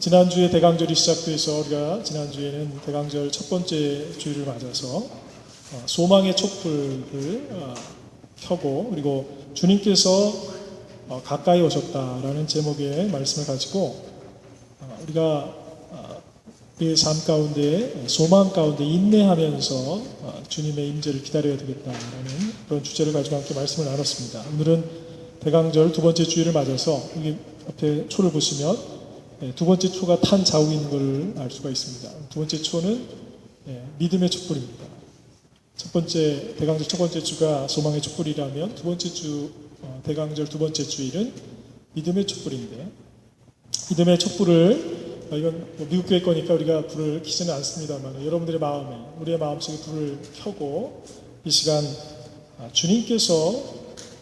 지난주에 대강절이 시작돼서 우리가 지난주에는 대강절 첫 번째 주일을 맞아서 소망의 촛불을 켜고 그리고 주님께서 가까이 오셨다라는 제목의 말씀을 가지고 우리가 우리의 삶 가운데 소망 가운데 인내하면서 주님의 임재를 기다려야 되겠다라는 그런 주제를 가지고 함께 말씀을 나눴습니다. 오늘은 대강절 두 번째 주일을 맞아서 여기 앞에 초를 보시면 두 번째 초가 탄 자국인 것을 알 수가 있습니다. 두 번째 초는 믿음의 촛불입니다. 첫 번째 대강절 첫 번째 주가 소망의 촛불이라면 두 번째 주 대강절 두 번째 주일은 믿음의 촛불인데, 믿음의 촛불을 이건 미국 교회 거니까 우리가 불을 켜지는 않습니다만 여러분들의 마음에, 우리의 마음속에 불을 켜고 이 시간 주님께서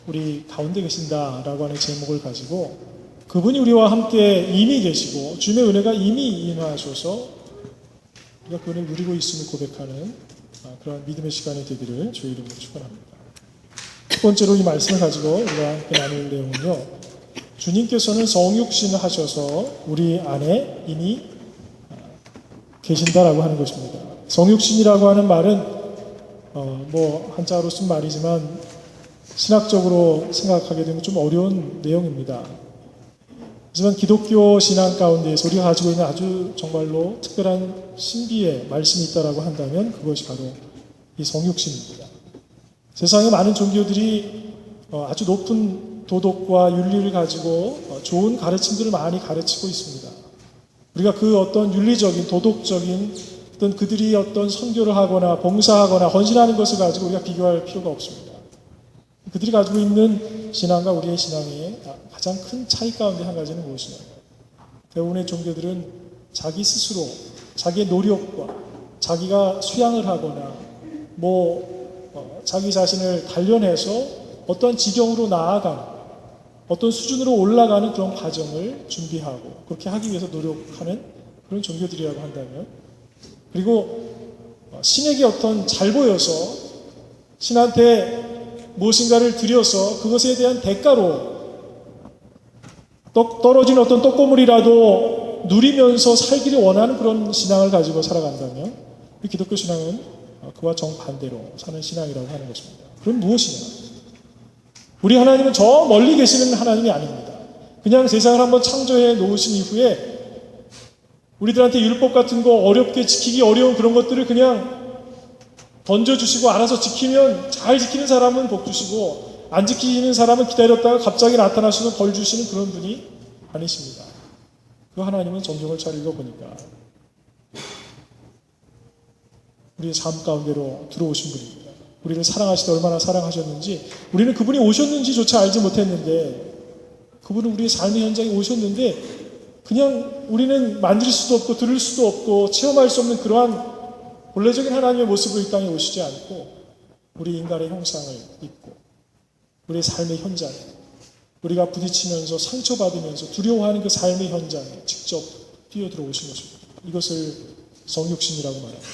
우리 가운데 계신다라고 하는 제목을 가지고 그분이 우리와 함께 이미 계시고 주님의 은혜가 이미 임하셔서 우리가 그분을 누리고 있음을 고백하는 그런 믿음의 시간이 되기를 주의 이름으로 축원합니다. 첫 번째로 이 말씀을 가지고 우리가 함께 나눌 내용은요, 주님께서는 성육신을 하셔서 우리 안에 이미 계신다라고 하는 것입니다. 성육신이라고 하는 말은 한자로 쓴 말이지만 신학적으로 생각하게 되면 좀 어려운 내용입니다. 하지만 기독교 신앙 가운데에서 우리가 가지고 있는 아주 정말로 특별한 신비의 말씀이 있다라고 한다면 그것이 바로 이 성육신입니다. 세상의 많은 종교들이 아주 높은 도덕과 윤리를 가지고 좋은 가르침들을 많이 가르치고 있습니다. 우리가 그 어떤 윤리적인 도덕적인 어떤 그들이 어떤 선교를 하거나 봉사하거나 헌신하는 것을 가지고 우리가 비교할 필요가 없습니다. 그들이 가지고 있는 신앙과 우리의 신앙의 가장 큰 차이 가운데 한 가지는 무엇이냐? 대부분의 종교들은 자기 스스로 자기의 노력과 자기가 수양을 하거나 자기 자신을 단련해서 어떤 지경으로 나아가는, 어떤 수준으로 올라가는 그런 과정을 준비하고 그렇게 하기 위해서 노력하는 그런 종교들이라고 한다면, 그리고 신에게 어떤 잘 보여서 신한테 무엇인가를 드려서 그것에 대한 대가로 떨어진 어떤 떡고물이라도 누리면서 살기를 원하는 그런 신앙을 가지고 살아간다면 이 기독교 신앙은 그와 정반대로 사는 신앙이라고 하는 것입니다. 그럼 무엇이냐? 우리 하나님은 저 멀리 계시는 하나님이 아닙니다. 그냥 세상을 한번 창조해 놓으신 이후에 우리들한테 율법 같은 거 어렵게 지키기 어려운 그런 것들을 그냥 던져주시고 알아서 지키면 잘 지키는 사람은 복 주시고 안 지키는 사람은 기다렸다가 갑자기 나타나셔서 벌 주시는 그런 분이 아니십니다. 그 하나님은 정경을 잘 읽어보니까 우리의 삶 가운데로 들어오신 분입니다. 우리를 사랑하시다 얼마나 사랑하셨는지, 우리는 그분이 오셨는지조차 알지 못했는데 그분은 우리의 삶의 현장에 오셨는데 그냥 우리는 만질 수도 없고 들을 수도 없고 체험할 수 없는 그러한 본래적인 하나님의 모습으로 이 땅에 오시지 않고 우리 인간의 형상을 입고 우리의 삶의 현장에 우리가 부딪히면서 상처받으면서 두려워하는 그 삶의 현장에 직접 뛰어들어오신 것입니다. 이것을 성육신이라고 말합니다.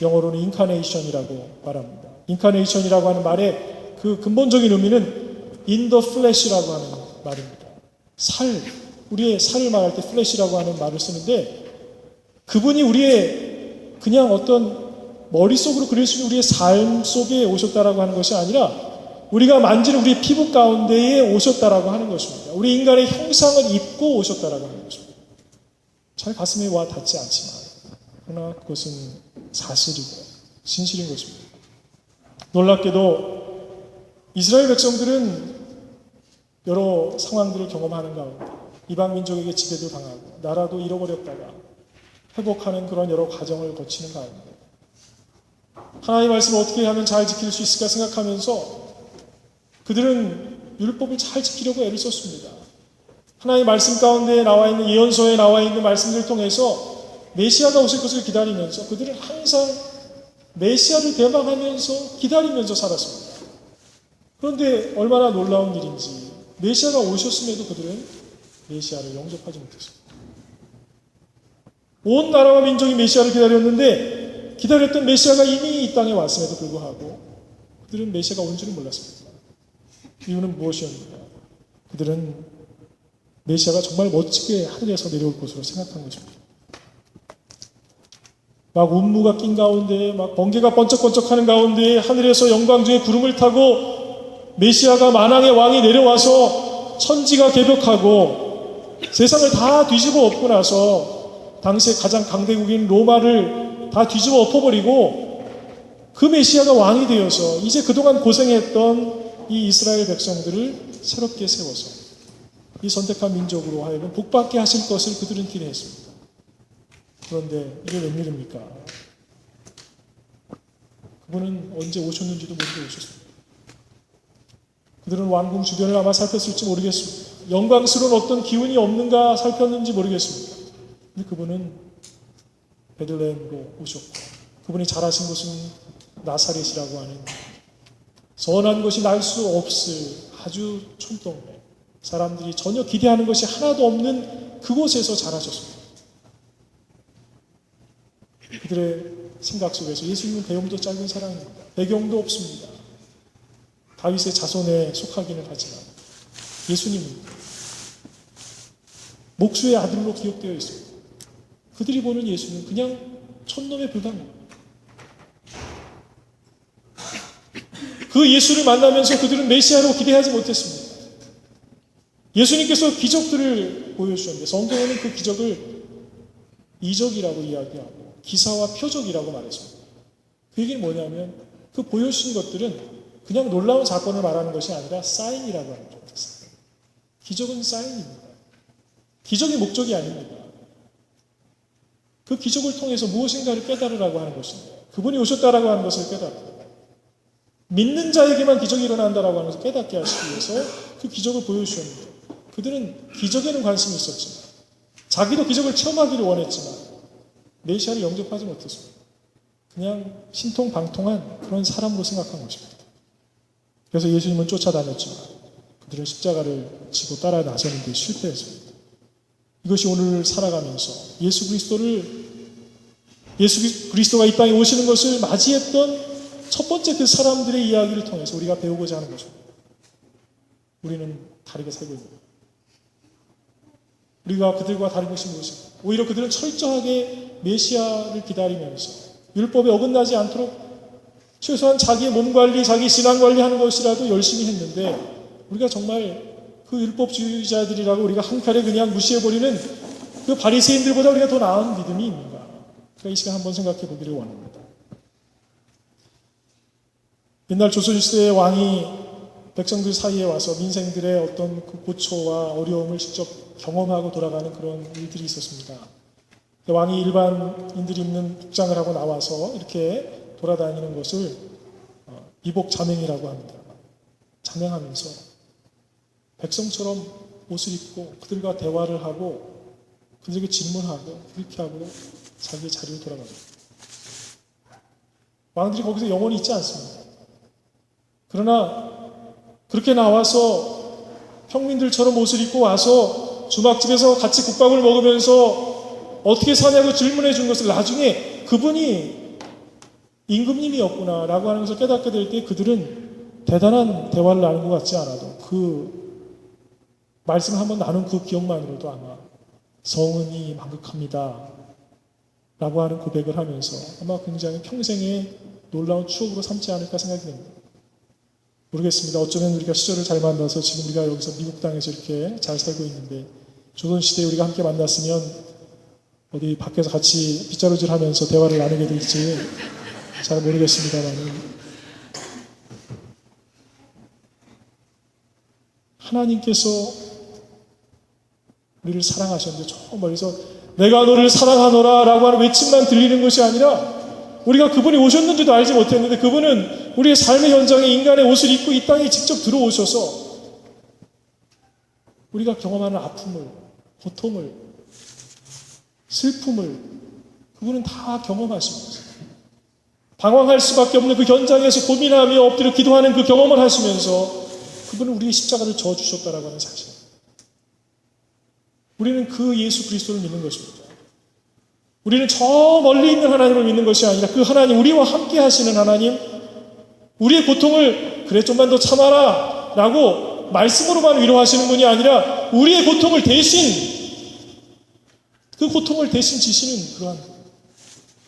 영어로는 인카네이션이라고 말합니다. 인카네이션이라고 하는 말의 그 근본적인 의미는 in the flesh라고 하는 말입니다. 우리의 살을 말할 때 flesh라고 하는 말을 쓰는데, 그분이 우리의 그냥 어떤 머릿속으로 그릴 수 있는 우리의 삶 속에 오셨다라고 하는 것이 아니라 우리가 만지는 우리의 피부 가운데에 오셨다라고 하는 것입니다. 우리 인간의 형상을 입고 오셨다라고 하는 것입니다. 잘 가슴에 와 닿지 않지만 그러나 그것은 사실이고 진실인 것입니다. 놀랍게도 이스라엘 백성들은 여러 상황들을 경험하는 가운데 이방 민족에게 지배도 당하고 나라도 잃어버렸다가 회복하는 그런 여러 과정을 거치는 가운데 하나님의 말씀을 어떻게 하면 잘 지킬 수 있을까 생각하면서 그들은 율법을 잘 지키려고 애를 썼습니다. 하나님의 말씀 가운데 나와 있는 예언서에 나와 있는 말씀들을 통해서 메시아가 오실 것을 기다리면서 그들은 항상 메시아를 대망하면서 기다리면서 살았습니다. 그런데 얼마나 놀라운 일인지 메시아가 오셨음에도 그들은 메시아를 영접하지 못했습니다. 온 나라와 민족이 메시아를 기다렸는데 기다렸던 메시아가 이미 이 땅에 왔음에도 불구하고 그들은 메시아가 온 줄은 몰랐습니다. 이유는 무엇이었는가? 그들은 메시아가 정말 멋지게 하늘에서 내려올 것으로 생각한 것입니다. 막 운무가 낀 가운데, 막 번개가 번쩍번쩍하는 가운데 하늘에서 영광 중에 구름을 타고 메시아가 만왕의 왕이 내려와서 천지가 개벽하고 세상을 다 뒤집어 엎고 나서 당시에 가장 강대국인 로마를 다 뒤집어 엎어버리고 그 메시아가 왕이 되어서 이제 그동안 고생했던 이 이스라엘 백성들을 새롭게 세워서 이 선택한 민족으로 하여금 복받게 하실 것을 그들은 기대했습니다. 그런데 이게 웬일입니까? 그분은 언제 오셨는지도 모르고 오셨습니다. 그들은 왕궁 주변을 아마 살폈을지 모르겠습니다. 영광스러운 어떤 기운이 없는가 살폈는지 모르겠습니다. 근데 그분은 베들레헴으로 오셨고 그분이 자라신 곳은 나사렛이라고 하는 선한 것이 날 수 없을 아주 촌동네, 사람들이 전혀 기대하는 것이 하나도 없는 그곳에서 자라셨습니다. 그들의 생각 속에서 예수님은 배움도 짧은 사람입니다. 배경도 없습니다. 다윗의 자손에 속하기는 하지만 예수님은 목수의 아들로 기억되어 있습니다. 그들이 보는 예수는 그냥 촌놈에 불과합니다. 그 예수를 만나면서 그들은 메시아로 기대하지 못했습니다. 예수님께서 기적들을 보여주셨는데 성경에는 그 기적을 이적이라고 이야기하고 기사와 표적이라고 말했습니다. 그 얘기는 뭐냐면 그 보여주신 것들은 그냥 놀라운 사건을 말하는 것이 아니라 사인이라고 하는 겁니다. 기적은 사인입니다. 기적이 목적이 아닙니다. 그 기적을 통해서 무엇인가를 깨달으라고 하는 것입니다. 그분이 오셨다라고 하는 것을 깨달고 믿는 자에게만 기적이 일어난다라고 하는 것을 깨닫게 하시기 위해서 그 기적을 보여주셨는데 그들은 기적에는 관심이 있었지만 자기도 기적을 체험하기를 원했지만 메시아를 영접하지 못했습니다. 그냥 신통방통한 그런 사람으로 생각한 것입니다. 그래서 예수님은 쫓아다녔지만 그들은 십자가를 지고 따라 나서는 데 실패했습니다. 이것이 오늘 살아가면서 예수 그리스도가 이 땅에 오시는 것을 맞이했던 첫 번째 그 사람들의 이야기를 통해서 우리가 배우고자 하는 것입니다. 우리는 다르게 살고 있습니다. 우리가 그들과 다른 것이 무엇입니까? 오히려 그들은 철저하게 메시아를 기다리면서 율법에 어긋나지 않도록 최소한 자기의 몸 관리, 자기 신앙 관리하는 것이라도 열심히 했는데 우리가 정말 그 율법주의자들이라고 우리가 한 칼에 그냥 무시해버리는 그 바리새인들보다 우리가 더 나은 믿음이 있는가? 그러니까 이 시간 한번 생각해 보기를 원합니다. 옛날 조선시대의 왕이 백성들 사이에 와서 민생들의 어떤 그 고초와 어려움을 직접 경험하고 돌아가는 그런 일들이 있었습니다. 왕이 일반인들이 입는 복장을 하고 나와서 이렇게 돌아다니는 것을 이복 자맹이라고 합니다. 자맹하면서 백성처럼 옷을 입고 그들과 대화를 하고 그들에게 질문하고 그렇게 하고 자기의 자리로 돌아갑니다. 왕들이 거기서 영원히 있지 않습니다. 그러나 그렇게 나와서 평민들처럼 옷을 입고 와서 주막집에서 같이 국밥을 먹으면서 어떻게 사냐고 질문해 준 것을 나중에 그분이 임금님이었구나 라고 하는 것을 깨닫게 될 때 그들은 대단한 대화를 나눈 것 같지 않아도 그 말씀을 한번 나눈 그 기억만으로도 아마 성은이 만극합니다 라고 하는 고백을 하면서 아마 굉장히 평생의 놀라운 추억으로 삼지 않을까 생각이 됩니다. 모르겠습니다. 어쩌면 우리가 시절을 잘 만나서 지금 우리가 여기서 미국 땅에서 이렇게 잘 살고 있는데 조선시대에 우리가 함께 만났으면 어디 밖에서 같이 빗자루질 하면서 대화를 나누게 될지 잘 모르겠습니다만 하나님께서 우리를 사랑하셨는데 저 멀리서 내가 너를 사랑하노라 라고 하는 외침만 들리는 것이 아니라 우리가 그분이 오셨는지도 알지 못했는데 그분은 우리의 삶의 현장에 인간의 옷을 입고 이 땅에 직접 들어오셔서 우리가 경험하는 아픔을, 고통을, 슬픔을 그분은 다 경험하시면서 방황할 수밖에 없는 그 현장에서 고민하며 엎드려 기도하는 그 경험을 하시면서 그분은 우리의 십자가를 져주셨다라고 하는 사실. 우리는 그 예수 그리스도를 믿는 것입니다. 우리는 저 멀리 있는 하나님을 믿는 것이 아니라 그 하나님, 우리와 함께 하시는 하나님, 우리의 고통을 그래 좀만 더 참아라 라고 말씀으로만 위로하시는 분이 아니라 우리의 고통을 대신, 그 고통을 대신 지시는 그러한,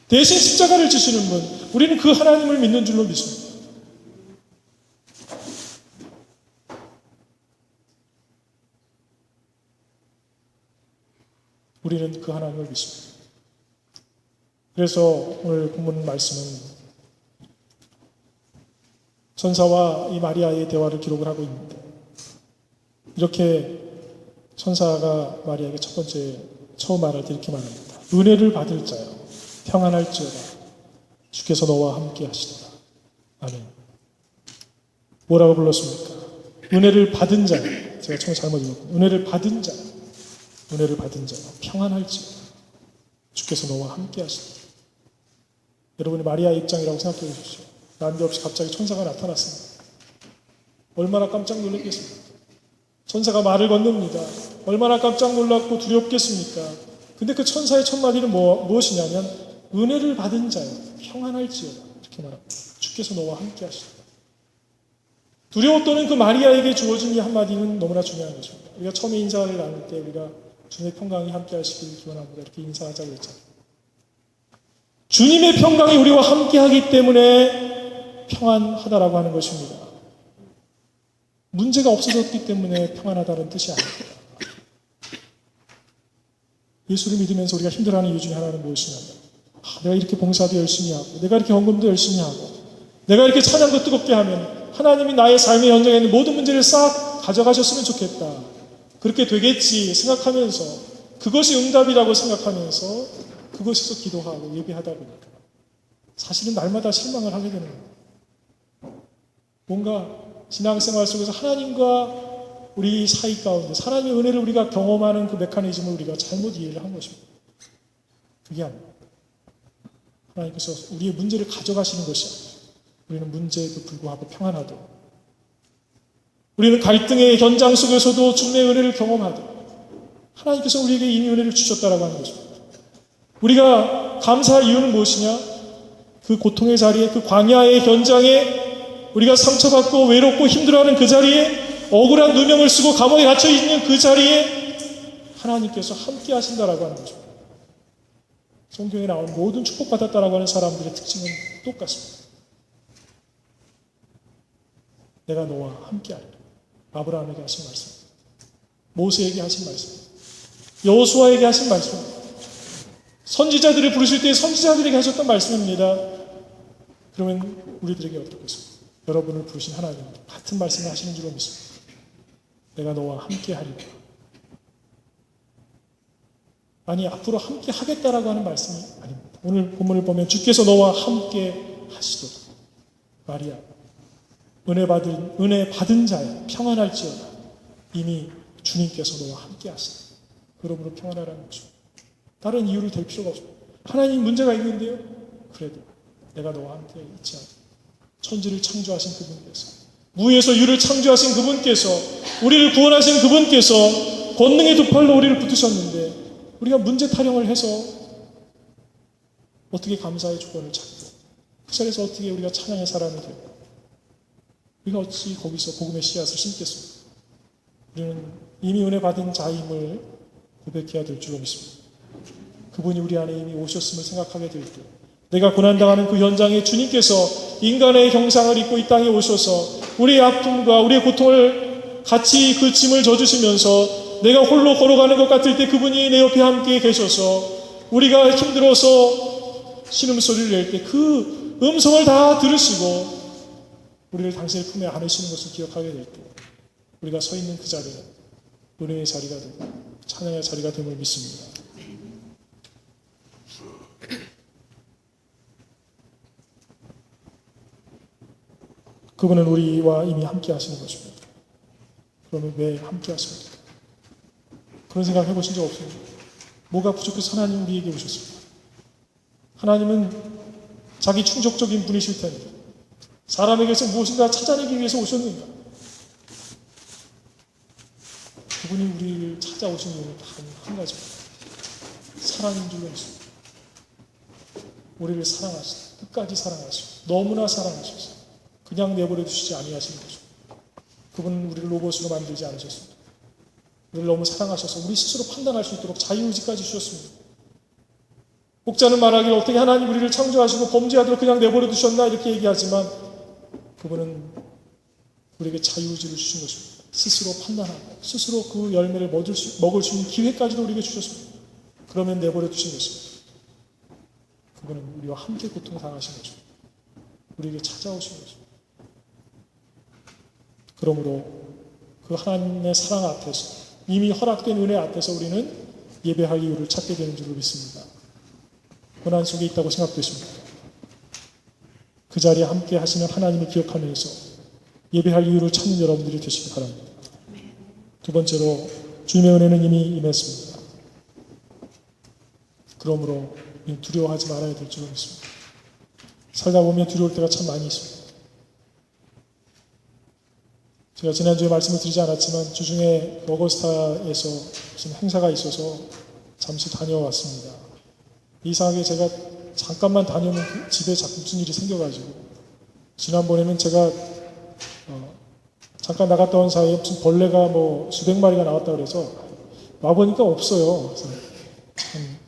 대신 십자가를 지시는 분, 우리는 그 하나님을 믿는 줄로 믿습니다. 우리는 그 하나님을 믿습니다. 그래서 오늘 본문 말씀은 천사와 이 마리아의 대화를 기록을 하고 있는데, 이렇게 천사가 마리아에게 첫 번째 처음 말할 때 이렇게 말합니다. 은혜를 받을 자여 평안할지어다 주께서 너와 함께 하시도다. 아멘. 뭐라고 불렀습니까? 은혜를 받은 자. 제가 처음에 잘못 읽었고, 은혜를 받은 자, 은혜를 받은 자 평안할지어다 주께서 너와 함께 하시도다. 여러분이 마리아의 입장이라고 생각해 보십시오. 난데없이 갑자기 천사가 나타났습니다. 얼마나 깜짝 놀랐겠습니까? 천사가 말을 건넵니다. 얼마나 깜짝 놀랐고 두렵겠습니까? 근데 그 천사의 첫 마디는 무엇이냐면 은혜를 받은 자여 평안할지어다 이렇게 말합니다. 주께서 너와 함께 하시다. 두려워 떠는 그 마리아에게 주어진 이 한마디는 너무나 중요한 것입니다. 우리가 처음에 인사를 나눌 때 우리가 주님의 평강이 함께 하시길 기원합니다. 이렇게 인사하자고 했잖아요. 주님의 평강이 우리와 함께 하기 때문에 평안하다라고 하는 것입니다. 문제가 없어졌기 때문에 평안하다는 뜻이 아닙니다. 예수를 믿으면서 우리가 힘들어하는 이유 중에 하나는 무엇이냐면, 내가 이렇게 봉사도 열심히 하고, 내가 이렇게 헌금도 열심히 하고, 내가 이렇게 찬양도 뜨겁게 하면 하나님이 나의 삶의 현장에 있는 모든 문제를 싹 가져가셨으면 좋겠다. 그렇게 되겠지 생각하면서, 그것이 응답이라고 생각하면서 그것에서 기도하고 예배하다 보니까 사실은 날마다 실망을 하게 되는 거예요. 뭔가 신앙생활 속에서 하나님과 우리 사이 가운데 하나님의 은혜를 우리가 경험하는 그 메커니즘을 우리가 잘못 이해를 한 것입니다. 그게 아니에요. 하나님께서 우리의 문제를 가져가시는 것이 아니에요. 우리는 문제에도 불구하고 평안하도록, 우리는 갈등의 현장 속에서도 주님의 은혜를 경험하도록 하나님께서 우리에게 이미 은혜를 주셨다라고 하는 것입니다. 우리가 감사할 이유는 무엇이냐? 그 고통의 자리에, 그 광야의 현장에, 우리가 상처받고 외롭고 힘들어하는 그 자리에, 억울한 누명을 쓰고 감옥에 갇혀 있는 그 자리에 하나님께서 함께 하신다라고 하는 거죠. 성경에 나온 모든 축복받았다라고 하는 사람들의 특징은 똑같습니다. 내가 너와 함께 하리라. 아브라함에게 하신 말씀, 모세에게 하신 말씀, 여호수아에게 하신 말씀, 선지자들을 부르실 때 선지자들에게 하셨던 말씀입니다. 그러면 우리들에게 어떻겠습니까? 여러분을 부르신 하나님 같은 말씀을 하시는 줄로 믿습니다. 내가 너와 함께 하리라. 아니, 앞으로 함께 하겠다라고 하는 말씀이 아닙니다. 오늘 본문을 보면 주께서 너와 함께 하시도다. 마리아, 은혜 받은 자야 평안할지어다. 이미 주님께서 너와 함께 하시다. 그러므로 평안하라는 것입니다. 다른 이유를 댈 필요가 없습니다. 하나님 문제가 있는데요, 그래도 내가 너와 함께 있지 않다. 천지를 창조하신 그분께서, 무에서 유를 창조하신 그분께서, 우리를 구원하신 그분께서 권능의 두 팔로 우리를 붙드셨는데, 우리가 문제 타령을 해서 어떻게 감사의 조건을 찾고, 그 자리에서 어떻게 우리가 찬양의 사람이 되고, 우리가 어찌 거기서 복음의 씨앗을 심겠습니까? 우리는 이미 은혜 받은 자임을 고백해야 될 줄로 믿습니다. 그분이 우리 안에 이미 오셨음을 생각하게 될 때, 내가 고난당하는 그 현장에 주님께서 인간의 형상을 입고 이 땅에 오셔서 우리의 아픔과 우리의 고통을 같이 그 짐을 져주시면서 내가 홀로 걸어가는 것 같을 때 그분이 내 옆에 함께 계셔서 우리가 힘들어서 신음소리를 낼 때 그 음성을 다 들으시고 우리를 당신의 품에 안으시는 것을 기억하게 될 때, 우리가 서 있는 그 자리는 은혜의 자리가 되고 찬양의 자리가 됨을 믿습니다. 그분은 우리와 이미 함께 하시는 것입니다. 그러면 왜 함께 하십니까? 그런 생각 해보신 적 없습니까? 뭐가 부족해서 하나님 우리에게 오셨습니까? 하나님은 자기 충족적인 분이실 텐데 사람에게서 무엇인가 찾아내기 위해서 오셨는가? 그분이 우리를 찾아오신 이유는 단 한 가지입니다. 사랑인 줄로 믿습니다. 우리를 사랑하시고 끝까지 사랑하시고 너무나 사랑하셔서 그냥 내버려 두시지 아니하시는 것입니다. 그분은 우리를 로봇으로 만들지 않으셨습니다. 우리를 너무 사랑하셔서 우리 스스로 판단할 수 있도록 자유의지까지 주셨습니다. 목자는 말하기를 어떻게 하나님 우리를 창조하시고 범죄하도록 그냥 내버려 두셨나 이렇게 얘기하지만 그분은 우리에게 자유의지를 주신 것입니다. 스스로 판단하고 스스로 그 열매를 먹을 수 있는 기회까지도 우리에게 주셨습니다. 그러면 내버려 두신 것입니다. 그분은 우리와 함께 고통당하신 것입니다. 우리에게 찾아오신 것입니다. 그러므로 그 하나님의 사랑 앞에서 이미 허락된 은혜 앞에서 우리는 예배할 이유를 찾게 되는 줄로 믿습니다. 고난 속에 있다고 생각되십니까? 그 자리에 함께 하시는 하나님을 기억하면서 예배할 이유를 찾는 여러분들이 되시기 바랍니다. 두 번째로 주님의 은혜는 이미 임했습니다. 그러므로 두려워하지 말아야 될 줄로 믿습니다. 살다 보면 두려울 때가 참 많이 있습니다. 제가 지난주에 말씀을 드리지 않았지만 주중에 어거스타에서 무슨 행사가 있어서 잠시 다녀왔습니다. 이상하게 제가 잠깐만 다녀오면 집에 자꾸 무슨 일이 생겨가지고 지난번에는 제가 잠깐 나갔다 온 사이에 무슨 벌레가 뭐 수백 마리가 나왔다 그래서 와보니까 없어요. 그래서 참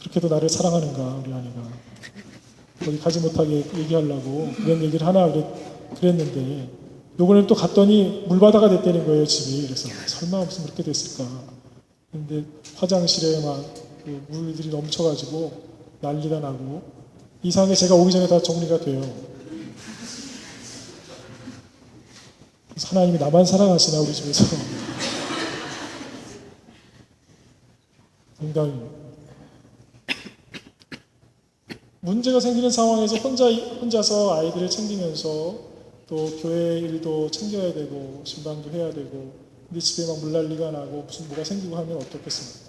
그렇게도 나를 사랑하는가 우리 아내가 거기 가지 못하게 얘기하려고 그런 얘기를 하나 그랬는데 요번에 또 갔더니 물바다가 됐다는 거예요 집이. 그래서 설마 무슨 그렇게 됐을까. 근데 화장실에 막 그 물들이 넘쳐가지고 난리가 나고 이상하게 제가 오기 전에 다 정리가 돼요. 그래서 하나님이 나만 사랑하시나 우리 집에서. 농담입니다. 문제가 생기는 상황에서 혼자서 아이들을 챙기면서 또 교회 일도 챙겨야 되고 신방도 해야 되고 근데 집에 막 물난리가 나고 무슨 뭐가 생기고 하면 어떻겠습니까?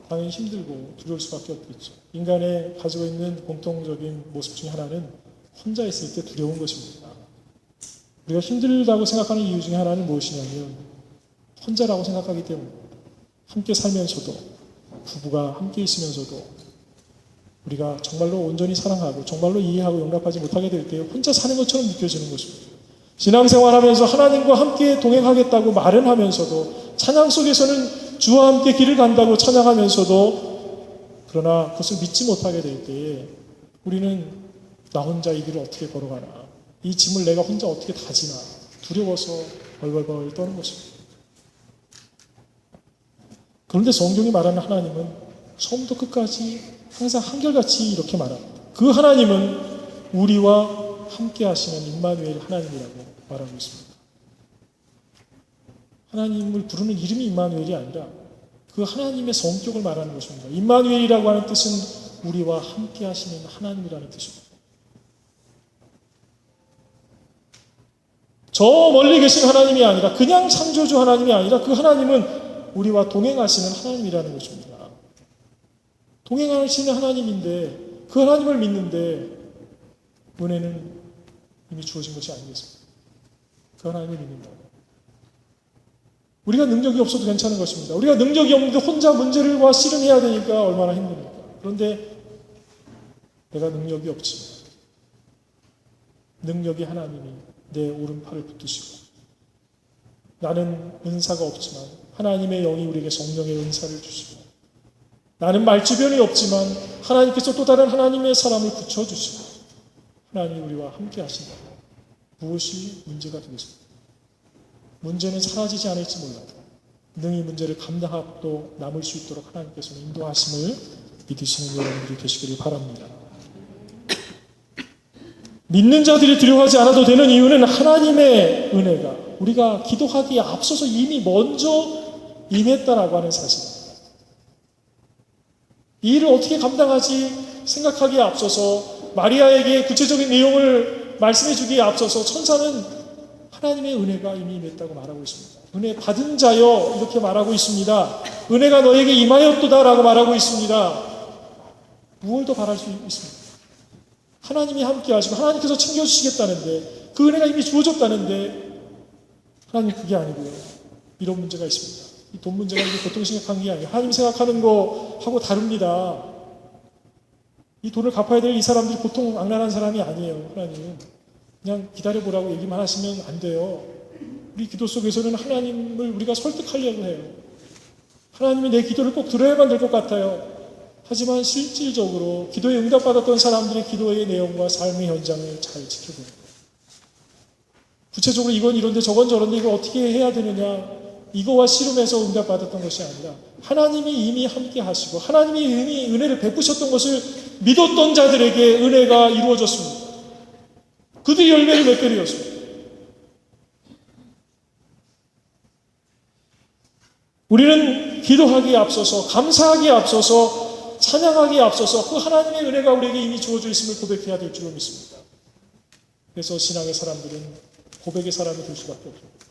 당연히 힘들고 두려울 수밖에 없겠죠. 인간의 가지고 있는 공통적인 모습 중에 하나는 혼자 있을 때 두려운 것입니다. 우리가 힘들다고 생각하는 이유 중에 하나는 무엇이냐면 혼자라고 생각하기 때문입니다. 함께 살면서도 부부가 함께 있으면서도 우리가 정말로 온전히 사랑하고 정말로 이해하고 용납하지 못하게 될 때 혼자 사는 것처럼 느껴지는 것입니다. 신앙생활하면서 하나님과 함께 동행하겠다고 말은 하면서도 찬양 속에서는 주와 함께 길을 간다고 찬양하면서도 그러나 그것을 믿지 못하게 될 때에 우리는 나 혼자 이 길을 어떻게 걸어가나 이 짐을 내가 혼자 어떻게 다지나 두려워서 벌벌벌 떠는 것입니다. 그런데 성경이 말하는 하나님은 처음부터 끝까지 항상 한결같이 이렇게 말합니다. 그 하나님은 우리와 함께 하시는 임마누엘 하나님이라고 말하고 있습니다. 하나님을 부르는 이름이 임마누엘이 아니라 그 하나님의 성격을 말하는 것입니다. 임마누엘이라고 하는 뜻은 우리와 함께 하시는 하나님이라는 뜻입니다. 저 멀리 계신 하나님이 아니라 그냥 창조주 하나님이 아니라 그 하나님은 우리와 동행하시는 하나님이라는 것입니다. 동행하시는 하나님인데 그 하나님을 믿는데 은혜는 이미 주어진 것이 아니겠습니까? 그 하나님을 믿는다. 우리가 능력이 없어도 괜찮은 것입니다. 우리가 능력이 없는데 혼자 문제를 씨름해야 되니까 얼마나 힘듭니까? 그런데 내가 능력이 없지. 능력이 하나님이 내 오른팔을 붙드시고 나는 은사가 없지만 하나님의 영이 우리에게 성령의 은사를 주시고 나는 말주변이 없지만 하나님께서 또 다른 하나님의 사람을 붙여주시고 하나님이 우리와 함께 하신다. 무엇이 문제가 되겠습니까? 문제는 사라지지 않을지 몰라도 능히 문제를 감당하고 남을 수 있도록 하나님께서는 인도하심을 믿으시는 여러분들이 되시기를 바랍니다. 믿는 자들이 두려워하지 않아도 되는 이유는 하나님의 은혜가 우리가 기도하기에 앞서서 이미 먼저 임했다라고 하는 사실입니다. 이 일을 어떻게 감당하지 생각하기에 앞서서 마리아에게 구체적인 내용을 말씀해 주기에 앞서서 천사는 하나님의 은혜가 이미 임했다고 말하고 있습니다. 은혜 받은 자여 이렇게 말하고 있습니다. 은혜가 너에게 임하였도다라고 말하고 있습니다. 무엇을 더 바랄 수 있습니까? 하나님이 함께 하시고 하나님께서 챙겨주시겠다는데 그 은혜가 이미 주어졌다는데 하나님 그게 아니고요. 이런 문제가 있습니다. 이 돈 문제가 이게 보통 심각한 게 아니에요. 하나님 생각하는 거하고 다릅니다. 이 돈을 갚아야 될 이 사람들이 보통 악랄한 사람이 아니에요. 하나님은 그냥 기다려보라고 얘기만 하시면 안 돼요. 우리 기도 속에서는 하나님을 우리가 설득하려고 해요. 하나님이 내 기도를 꼭 들어야만 될 것 같아요. 하지만 실질적으로 기도에 응답받았던 사람들의 기도의 내용과 삶의 현장을 잘 지켜보는 거예요. 구체적으로 이건 이런데 저건 저런데 이걸 어떻게 해야 되느냐, 이거와 씨름해서 응답받았던 것이 아니라 하나님이 이미 함께 하시고 하나님이 이미 은혜를 베푸셨던 것을 믿었던 자들에게 은혜가 이루어졌습니다. 그들이 열매를 맺게 되었습니다. 우리는 기도하기에 앞서서, 감사하기에 앞서서, 찬양하기에 앞서서 그 하나님의 은혜가 우리에게 이미 주어져 있음을 고백해야 될 줄로 믿습니다. 그래서 신앙의 사람들은 고백의 사람이 될 수밖에 없습니다.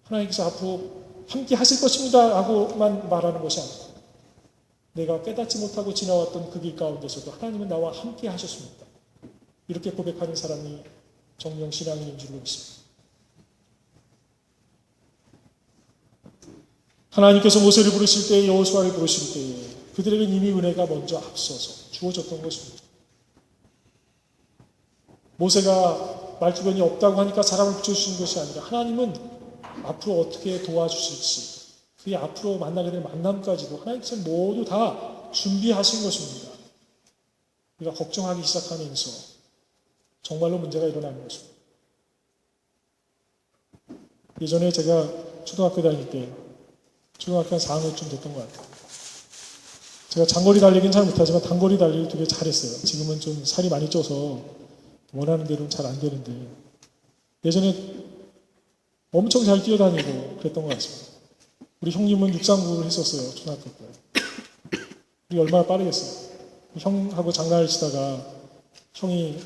하나님께서 앞으로 함께 하실 것입니다 라고만 말하는 것이 아니고, 내가 깨닫지 못하고 지나왔던 그 길 가운데서도 하나님은 나와 함께 하셨습니다. 이렇게 고백하는 사람이 정령 신앙인인 줄로 믿습니다. 하나님께서 모세를 부르실 때, 여호수아를 부르실 때에 그들에게는 이미 은혜가 먼저 앞서서 주어졌던 것입니다. 모세가 말주변이 없다고 하니까 사람을 붙여주신 것이 아니라 하나님은 앞으로 어떻게 도와주실지, 그의 앞으로 만나게 될 만남까지도 하나님께서 모두 다 준비하신 것입니다. 우리가 걱정하기 시작하면서 정말로 문제가 일어나는 것입니다. 예전에 제가 초등학교 다닐 때, 초등학교 한 4학년쯤 됐던 것 같아요. 제가 장거리 달리기는 잘 못하지만 단거리 달리기를 되게 잘했어요. 지금은 좀 살이 많이 쪄서 원하는 대로는 잘 안 되는데, 예전에 엄청 잘 뛰어다니고 그랬던 것 같습니다. 우리 형님은 육상부를 했었어요, 초등학교 때. 우리 얼마나 빠르겠어요. 형하고 장난을 치다가 형이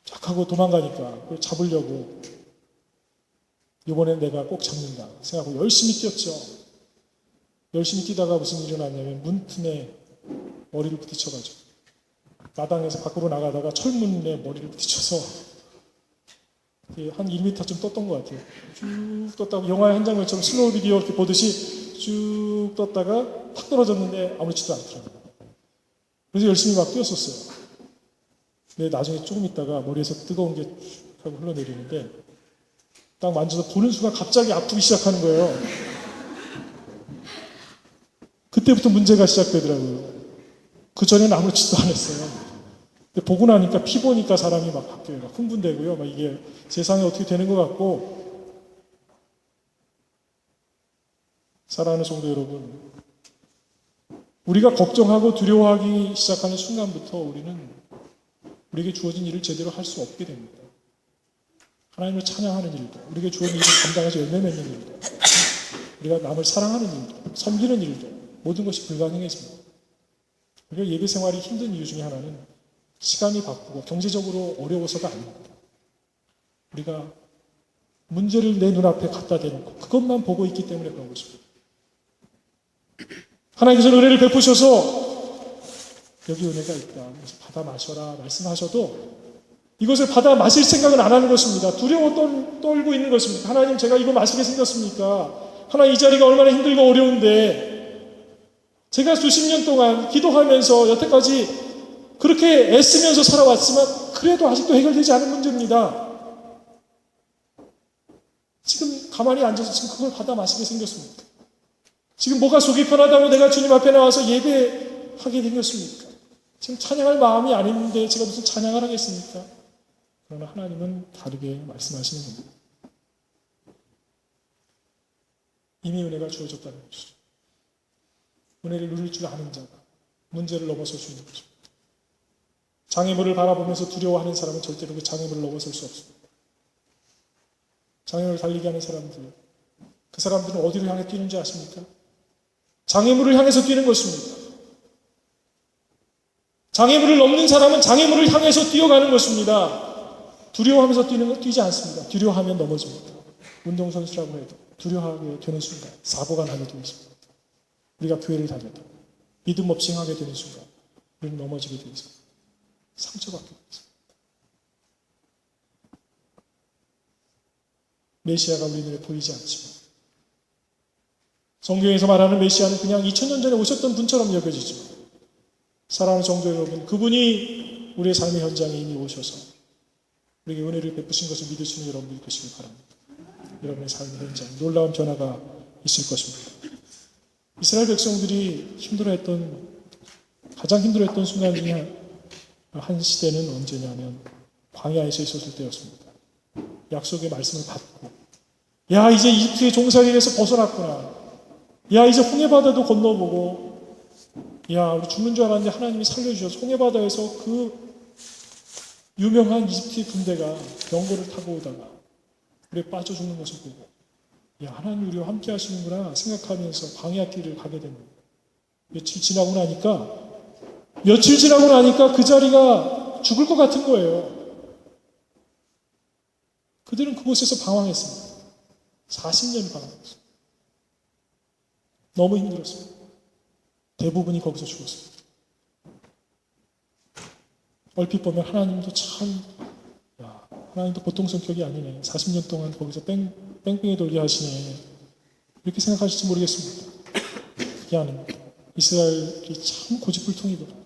쫙 하고 도망가니까 그걸 잡으려고 이번엔 내가 꼭 잡는다 생각하고 열심히 뛰었죠. 열심히 뛰다가 무슨 일이 일어났냐면 문틈에 머리를 부딪혀가지고 마당에서 밖으로 나가다가 철문에 머리를 부딪혀서 한 1m쯤 떴던 것 같아요. 쭉 떴다가 영화의 한 장면처럼 슬로우 비디오 이렇게 보듯이 쭉 떴다가 탁 떨어졌는데 아무렇지도 않더라고요. 그래서 열심히 막 뛰었었어요. 근데 나중에 조금 있다가 머리에서 뜨거운 게 쭉 하고 흘러내리는데 딱 만져서 보는 순간 갑자기 아프기 시작하는 거예요. 그때부터 문제가 시작되더라고요. 그 전에는 아무렇지도 않았어요. 근데 보고 나니까 피 보니까 사람이 막 바뀌어요. 막 흥분되고요. 막 이게 세상에 어떻게 되는 것 같고. 사랑하는 성도 여러분, 우리가 걱정하고 두려워하기 시작하는 순간부터 우리는 우리에게 주어진 일을 제대로 할 수 없게 됩니다. 하나님을 찬양하는 일도, 우리에게 주어진 일을 감당해서 열매 맺는 일도, 우리가 남을 사랑하는 일도, 섬기는 일도 모든 것이 불가능해집니다. 우리가 예배 생활이 힘든 이유 중에 하나는 시간이 바쁘고 경제적으로 어려워서가 아닙니다. 우리가 문제를 내 눈앞에 갖다 대놓고 그것만 보고 있기 때문에 그런 것입니다. 하나님께서 은혜를 베푸셔서 여기 은혜가 있다, 그래서 받아 마셔라 말씀하셔도 이것을 받아 마실 생각은 안 하는 것입니다. 두려워 떨고 있는 것입니다. 하나님, 제가 이거 마시게 생겼습니까? 하나님, 이 자리가 얼마나 힘들고 어려운데 제가 수십 년 동안 기도하면서 여태까지 그렇게 애쓰면서 살아왔지만 그래도 아직도 해결되지 않은 문제입니다. 지금 가만히 앉아서 지금 그걸 받아 마시게 생겼습니까? 지금 뭐가 속이 편하다고 내가 주님 앞에 나와서 예배하게 생겼습니까? 지금 찬양할 마음이 안 있는데 제가 무슨 찬양을 하겠습니까? 그러나 하나님은 다르게 말씀하시는 겁니다. 이미 은혜가 주어졌다는 것이죠. 은혜를 누릴 줄 아는 자가 문제를 넘어설 수 있는 것입니다. 장애물을 바라보면서 두려워하는 사람은 절대로 그 장애물을 넘어설 수 없습니다. 장애물을 달리게 하는 사람들, 그 사람들은 어디를 향해 뛰는지 아십니까? 장애물을 향해서 뛰는 것입니다. 장애물을 넘는 사람은 장애물을 향해서 뛰어가는 것입니다. 두려워하면서 뛰지 않습니다. 두려워하면 넘어집니다. 운동선수라고 해도 두려워하게 되는 순간 사고가 나게 되어 있습니다. 우리가 교회를 다녀도 믿음 없이 행하게 되는 순간 우리는 넘어지게 되어 있습니다. 상처받게 되어 있습니다. 메시아가 우리 눈에 보이지 않지만 성경에서 말하는 메시아는 그냥 2000년 전에 오셨던 분처럼 여겨지지만 사랑하는 성도 여러분, 그분이 우리의 삶의 현장에 이미 오셔서 우리에게 은혜를 베푸신 것을 믿으시는 여러분들이 되시길 바랍니다. 여러분의 삶의 현장 놀라운 변화가 있을 것입니다. 이스라엘 백성들이 가장 힘들어했던 순간 중에 한 시대는 언제냐면 광야에서 있었을 때였습니다. 약속의 말씀을 받고 야 이제 이집트의 종살이에서 벗어났구나. 야 이제 홍해바다도 건너보고 야 우리 죽는 줄 알았는데 하나님이 살려주셔서 홍해바다에서 그 유명한 이집트의 군대가 병거를 타고 오다가 물에 빠져 죽는 것을 보고 야 하나님 우리와 함께 하시는구나 생각하면서 광야 길을 가게 됩니다. 며칠 지나고 나니까 그 자리가 죽을 것 같은 거예요. 그들은 그곳에서 방황했습니다. 40년 방황했습니다. 너무 힘들었습니다. 대부분이 거기서 죽었습니다. 얼핏 보면 하나님도 하나님도 보통 성격이 아니네. 40년 동안 거기서 뺑뺑이 돌게 하시네. 이렇게 생각하실지 모르겠습니다. 그게 아닙니다. 이스라엘이 참 고집불통이구나.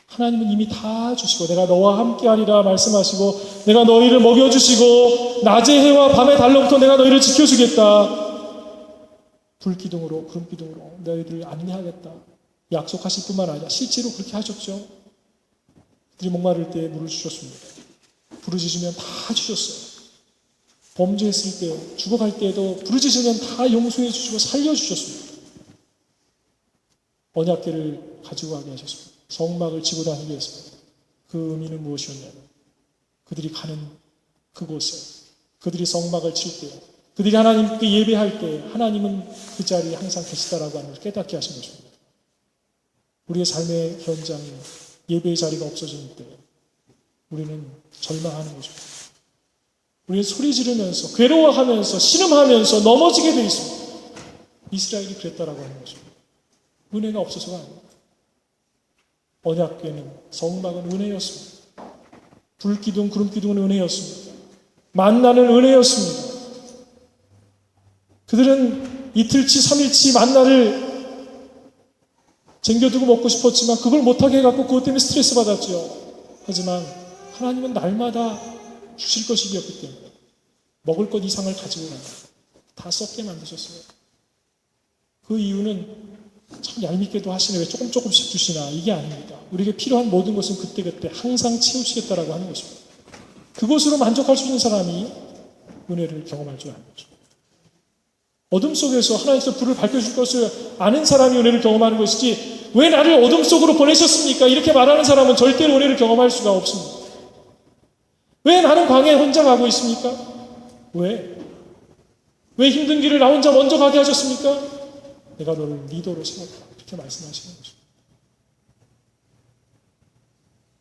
하나님은 이미 다 주시고 내가 너와 함께하리라 말씀하시고 내가 너희를 먹여주시고 낮의 해와 밤의 달로부터 내가 너희를 지켜주겠다. 불기둥으로 구름기둥으로 너희들을 안내하겠다. 약속하실 뿐만 아니라 실제로 그렇게 하셨죠. 그들이 목마를 때 물을 주셨습니다. 부르짖으면 다 주셨어요. 범죄했을 때 죽어갈 때에도 부르짖으면 다 용서해 주시고 살려주셨습니다. 언약궤를 가지고 가게 하셨습니다. 성막을 지고 다니게 했습니다. 그 의미는 무엇이었냐면 그들이 가는 그곳에 그들이 성막을 칠 때 그들이 하나님께 예배할 때 하나님은 그 자리에 항상 계시다라고 하는 것을 깨닫게 하신 것입니다. 우리의 삶의 현장에 예배의 자리가 없어지는 때 우리는 절망하는 것입니다. 우리는 소리 지르면서 괴로워하면서 신음하면서 넘어지게 되어 있습니다. 이스라엘이 그랬다라고 하는 것입니다. 은혜가 없어서가 아닙니다. 언약궤는 성막은 은혜였습니다. 불기둥 구름기둥은 은혜였습니다. 만나는 은혜였습니다. 그들은 이틀치 3일치 만나를 쟁겨두고 먹고 싶었지만 그걸 못하게 해갖고 그것 때문에 스트레스 받았죠. 하지만 하나님은 날마다 주실 것이 되었기 때문에 먹을 것 이상을 가지고 가요. 다 썩게 만드셨어요. 그 이유는 참 얄밉게도 하시네. 왜 조금씩 주시나. 이게 아닙니다. 우리에게 필요한 모든 것은 그때그때 항상 채우시겠다라고 하는 것입니다. 그것으로 만족할 수 있는 사람이 은혜를 경험할 줄 아는 거죠. 어둠 속에서 하나님께서 불을 밝혀줄 것을 아는 사람이 은혜를 경험하는 것이지 왜 나를 어둠 속으로 보내셨습니까? 이렇게 말하는 사람은 절대로 은혜를 경험할 수가 없습니다. 왜 나는 광야에 혼자 가고 있습니까? 왜 힘든 길을 나 혼자 먼저 가게 하셨습니까? 내가 너를 리더로 세웠다. 이렇게 말씀하시는 거죠.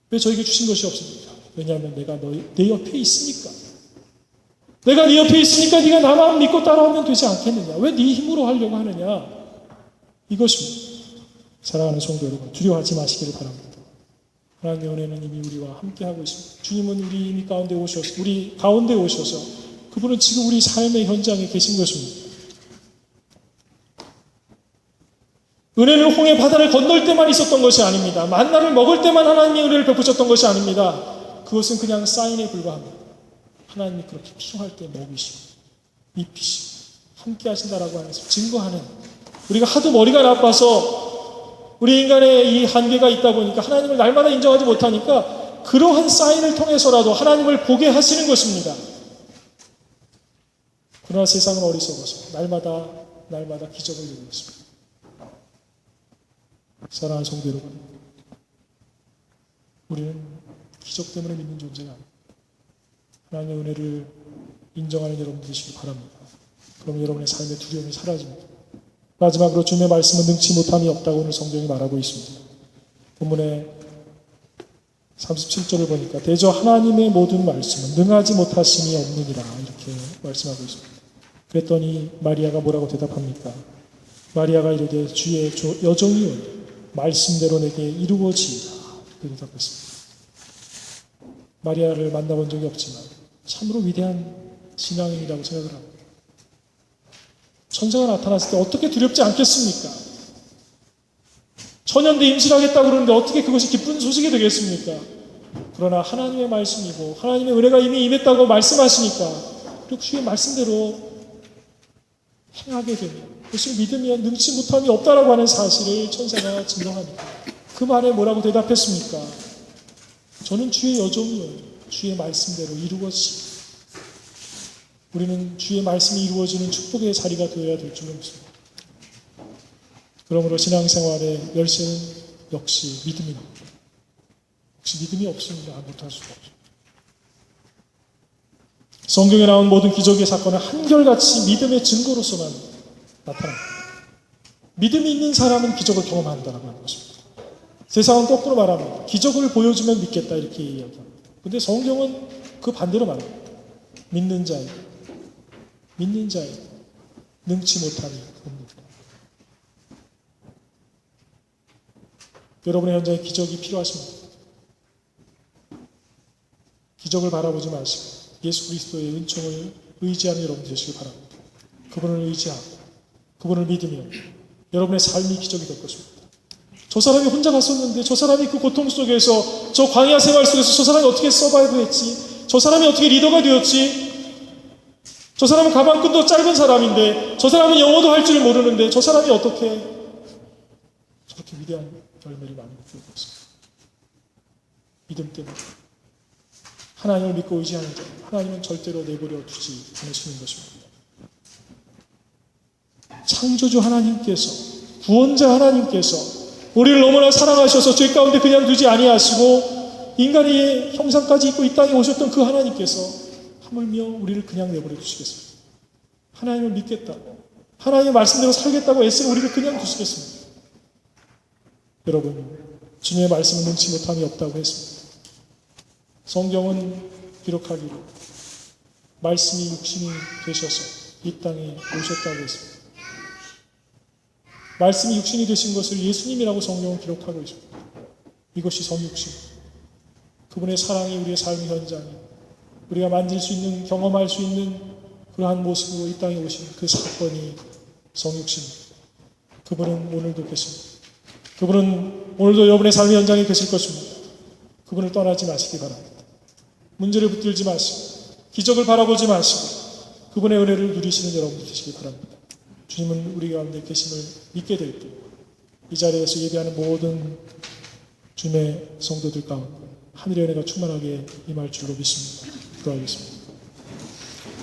왜 저에게 주신 것이 없습니까? 왜냐하면 내가 내 옆에 있으니까. 내가 네 옆에 있으니까 네가 나만 믿고 따라오면 되지 않겠느냐. 왜 네 힘으로 하려고 하느냐. 이것입니다. 사랑하는 성도 여러분, 두려워하지 마시기를 바랍니다. 하나님의 은혜는 이미 우리와 함께하고 있습니다. 주님은 우리 가운데 오셔서 그분은 지금 우리 삶의 현장에 계신 것입니다. 은혜는 홍해 바다를 건널 때만 있었던 것이 아닙니다. 만나를 먹을 때만 하나님이 은혜를 베푸셨던 것이 아닙니다. 그것은 그냥 사인에 불과합니다. 하나님이 그렇게 필요할 때 먹이시고 입히시고 함께 하신다라고 하면서 증거하는, 우리가 하도 머리가 나빠서 우리 인간의 이 한계가 있다 보니까 하나님을 날마다 인정하지 못하니까 그러한 사인을 통해서라도 하나님을 보게 하시는 것입니다. 그러나 세상은 어리석어서 날마다 기적을 이루고 있습니다. 사랑하는 성도 여러분, 우리는 기적 때문에 믿는 존재가 아닙니다. 하나님의 은혜를 인정하는 여러분 되시기 바랍니다. 그럼 여러분의 삶의 두려움이 사라집니다. 마지막으로 주님의 말씀은 능치 못함이 없다고 오늘 성경이 말하고 있습니다. 본문의 37절을 보니까 대저 하나님의 모든 말씀은 능하지 못하심이 없느니라 이렇게 말씀하고 있습니다. 그랬더니 마리아가 뭐라고 대답합니까? 마리아가 이르되 주의 여종이오니 말씀대로 내게 이루어지이다 이렇게 대답했습니다. 마리아를 만나본 적이 없지만 참으로 위대한 신앙인이라고 생각을 합니다. 천사가 나타났을 때 어떻게 두렵지 않겠습니까? 천연대 임신하겠다고 그러는데 어떻게 그것이 기쁜 소식이 되겠습니까? 그러나 하나님의 말씀이고 하나님의 은혜가 이미 임했다고 말씀하시니까 그리고 주의 말씀대로 행하게 되면, 그것을 믿으면 능치 못함이 없다라고 하는 사실을 천사가 증명합니다. 그 말에 뭐라고 대답했습니까? 저는 주의 여종이요, 주의 말씀대로 이루어지. 우리는 주의 말씀이 이루어지는 축복의 자리가 되어야 될 줄로 믿습니다. 그러므로 신앙생활의 열쇠는 역시 믿음입니다. 혹시 믿음이 없으면 못할 수가 없습니다. 성경에 나온 모든 기적의 사건은 한결같이 믿음의 증거로서만 나타납니다. 믿음이 있는 사람은 기적을 경험한다고 하는 것입니다. 세상은 거꾸로 말합니다. 기적을 보여주면 믿겠다 이렇게 이야기합니다. 그런데 성경은 그 반대로 말합니다. 믿는 자에 능치 못함이 없습니다. 여러분의 현장에 기적이 필요하십니까? 기적을 바라보지 마시고 예수 그리스도의 은총을 의지하는 여러분 되시길 바랍니다. 그분을 의지하고 그분을 믿으면 여러분의 삶이 기적이 될 것입니다. 저 사람이 혼자 갔었는데 저 사람이 그 고통 속에서 저 광야 생활 속에서 저 사람이 어떻게 서바이브했지? 저 사람이 어떻게 리더가 되었지? 저 사람은 가방끈도 짧은 사람인데 저 사람은 영어도 할 줄 모르는데 저 사람이 어떻게 저렇게 위대한 열매를 많이 맺고 있습니다. 믿음 때문에 하나님을 믿고 의지하는 자, 하나님은 절대로 내버려 두지 않으시는 것입니다. 창조주 하나님께서, 구원자 하나님께서 우리를 너무나 사랑하셔서 죄 가운데 그냥 두지 아니하시고 인간의 형상까지 입고 이 땅에 오셨던 그 하나님께서 하물며 우리를 그냥 내버려 두시겠습니다. 하나님을 믿겠다고, 하나님의 말씀대로 살겠다고 애쓰는 우리를 그냥 두시겠습니다. 여러분, 주님의 말씀은 능치 못함이 없다고 했습니다. 성경은 기록하기를 말씀이 육신이 되셔서 이 땅에 오셨다고 했습니다. 말씀이 육신이 되신 것을 예수님이라고 성경은 기록하고 있습니다. 이것이 성육신, 그분의 사랑이 우리의 삶의 현장이 우리가 만질 수 있는, 경험할 수 있는 그러한 모습으로 이 땅에 오신 그 사건이 성육신입니다. 그분은 오늘도 계십니다. 그분은 오늘도 여러분의 삶의 현장에 계실 것입니다. 그분을 떠나지 마시기 바랍니다. 문제를 붙들지 마시고 기적을 바라보지 마시고 그분의 은혜를 누리시는 여러분들 되시기 바랍니다. 주님은 우리 가운데 계심을 믿게 될 때 이 자리에서 예배하는 모든 주님의 성도들 가운데 하늘의 은혜가 충만하게 임할 줄로 믿습니다. 기도하겠습니다.